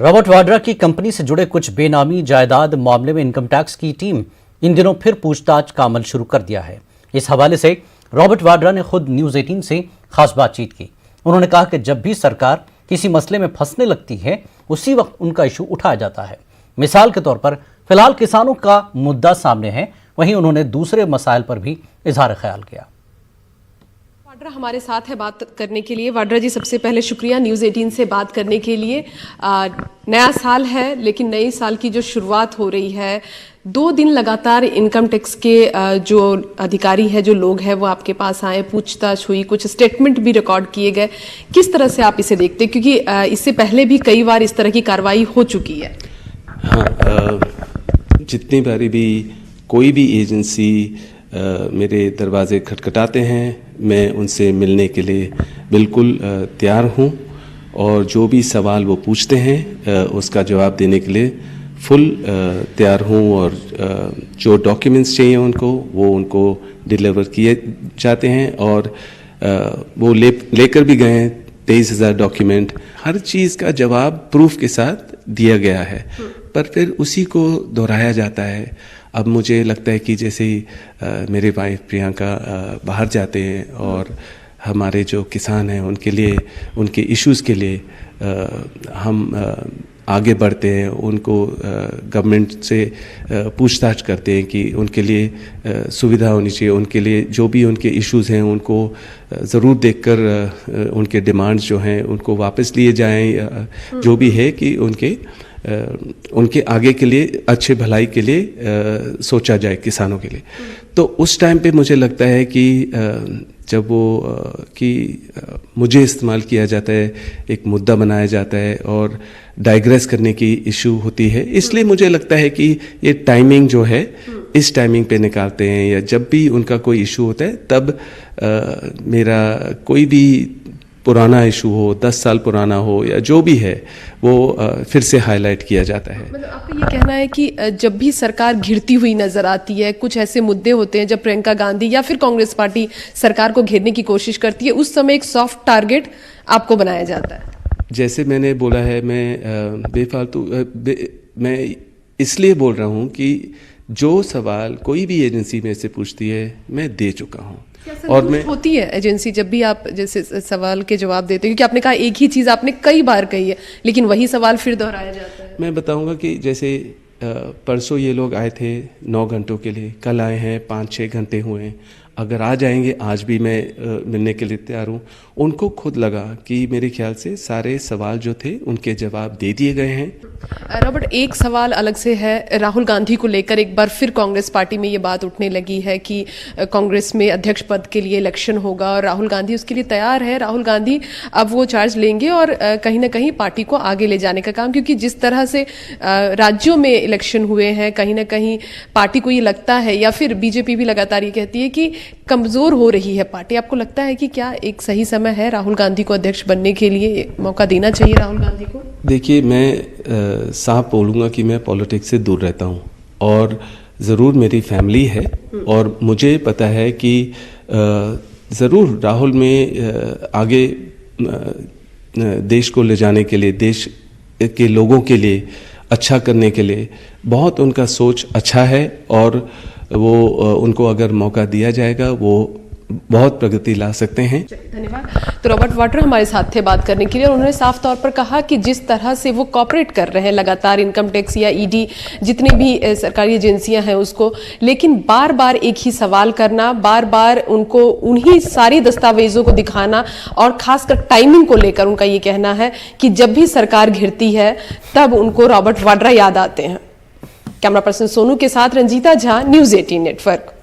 Robert Vadra की company से जुड़े कुछ बेनामी जायदाद मामले में इनकम टैक्स की टीम इन दिनों फिर पूछताछ का अमल शुरू कर दिया है। इस हवाले से रॉबर्ट वाड्रा ने खुद न्यूज 18 से खास बातचीत की। उन्होंने कहा कि जब भी सरकार किसी मसले में फंसने लगती है उसी वक्त उनका इशू उठाया जाता है। मिसाल के तौर पर फिलहाल किसानों का मुद्दा सामने है, वहीं उन्होंने दूसरे मसाइल पर भी इजहार ख्याल किया। वाड्रा हमारे साथ है बात करने के लिए। वाड्रा जी, सबसे पहले शुक्रिया न्यूज़ 18 से बात करने के लिए। नया साल है, लेकिन नए साल की जो शुरुआत हो रही है, 2 दिन लगातार इनकम टैक्स के जो अधिकारी है, जो लोग हैं, वो आपके पास आए, पूछताछ हुई, कुछ स्टेटमेंट भी रिकॉर्ड किए गए। किस तरह से आप इसे देखते हैं, क्योंकि इससे पहले भी कई बार इस तरह की कार्रवाई हो चुकी है? हाँ, जितनी बारी भी कोई भी एजेंसी मेरे दरवाजे खटखटाते हैं, मैं उनसे मिलने के लिए बिल्कुल तैयार हूँ और जो भी सवाल वो पूछते हैं उसका जवाब देने के लिए फुल तैयार हूँ। और जो डॉक्यूमेंट्स चाहिए उनको डिलीवर किए जाते हैं और वो लेकर भी गए हैं 23,000 डॉक्यूमेंट। हर चीज़ का जवाब प्रूफ के साथ दिया गया है, पर फिर उसी को दोहराया जाता है। अब मुझे लगता है कि जैसे ही मेरे वाइफ प्रियंका बाहर जाते हैं और हमारे जो किसान हैं उनके लिए, उनके इश्यूज़ के लिए हम आगे बढ़ते हैं, उनको गवर्नमेंट से पूछताछ करते हैं कि उनके लिए सुविधा होनी चाहिए, उनके लिए जो भी उनके इश्यूज़ हैं उनको ज़रूर देखकर उनके डिमांड्स जो हैं उनको वापस लिए जाएं, जो भी है कि उनके आगे के लिए, अच्छे भलाई के लिए सोचा जाए किसानों के लिए। तो उस टाइम पे मुझे लगता है कि जब वो मुझे इस्तेमाल किया जाता है, एक मुद्दा बनाया जाता है और डाइग्रेस करने की इशू होती है, इसलिए मुझे लगता है कि ये टाइमिंग जो है इस टाइमिंग पे निकालते हैं, या जब भी उनका कोई इशू होता है तब मेरा कोई भी पुराना इशू हो, 10 साल पुराना हो या जो भी है, वो फिर से हाईलाइट किया जाता है। मतलब आपका ये कहना है कि जब भी सरकार घिरती हुई नजर आती है, कुछ ऐसे मुद्दे होते हैं जब प्रियंका गांधी या फिर कांग्रेस पार्टी सरकार को घेरने की कोशिश करती है, उस समय एक सॉफ्ट टारगेट आपको बनाया जाता है? जैसे मैंने बोला है, मैं इसलिए बोल रहा हूँ कि जो सवाल कोई भी एजेंसी में से पूछती है मैं दे चुका हूँ। और मैं होती है एजेंसी जब भी आप जैसे सवाल के जवाब देते हैं, क्योंकि आपने कहा एक ही चीज आपने कई बार कही है, लेकिन वही सवाल फिर दोहराया जाता है। मैं बताऊंगा कि जैसे परसों ये लोग आए थे 9 घंटों के लिए, कल आए हैं 5-6 घंटे हुए हैं, अगर आ जाएंगे आज भी मैं मिलने के लिए तैयार हूँ। उनको खुद लगा कि मेरे ख्याल से सारे सवाल जो थे उनके जवाब दे दिए गए हैं। रॉबर्ट, एक सवाल अलग से है, राहुल गांधी को लेकर एक बार फिर कांग्रेस पार्टी में ये बात उठने लगी है कि कांग्रेस में अध्यक्ष पद के लिए इलेक्शन होगा और राहुल गांधी उसके लिए तैयार है। राहुल गांधी अब वो चार्ज लेंगे और कहीं ना कहीं पार्टी को आगे ले जाने का काम, क्योंकि जिस तरह से राज्यों में इलेक्शन हुए हैं, कहीं ना कहीं पार्टी को ये लगता है, या फिर बीजेपी भी लगातार ये कहती है कि कमजोर हो रही है पार्टी। आपको लगता है कि क्या एक सही समय है राहुल गांधी को अध्यक्ष बनने के लिए, मौका देना चाहिए राहुल गांधी को? देखिए, मैं साफ बोलूँगा कि मैं पॉलिटिक्स से दूर रहता हूँ और ज़रूर मेरी फैमिली है और मुझे पता है कि ज़रूर राहुल में आगे देश को ले जाने के लिए, देश के लोगों के लिए अच्छा करने के लिए बहुत उनका सोच अच्छा है और वो उनको अगर मौका दिया जाएगा वो बहुत प्रगति ला सकते हैं। धन्यवाद। तो रॉबर्ट वाड्रा हमारे साथ थे बात करने के लिए और उन्होंने साफ तौर पर कहा कि जिस तरह से वो कॉपरेट कर रहे हैं लगातार इनकम टैक्स या ईडी, जितनी भी सरकारी एजेंसियां हैं उसको, लेकिन बार बार एक ही सवाल करना, बार बार उनको उन्हीं सारी दस्तावेजों को दिखाना, और खासकर टाइमिंग को लेकर उनका ये कहना है कि जब भी सरकार घिरती है तब उनको रॉबर्ट वाड्रा याद आते हैं। कैमरा पर्सन सोनू के साथ रंजीता झा, न्यूज़ 18 नेटवर्क।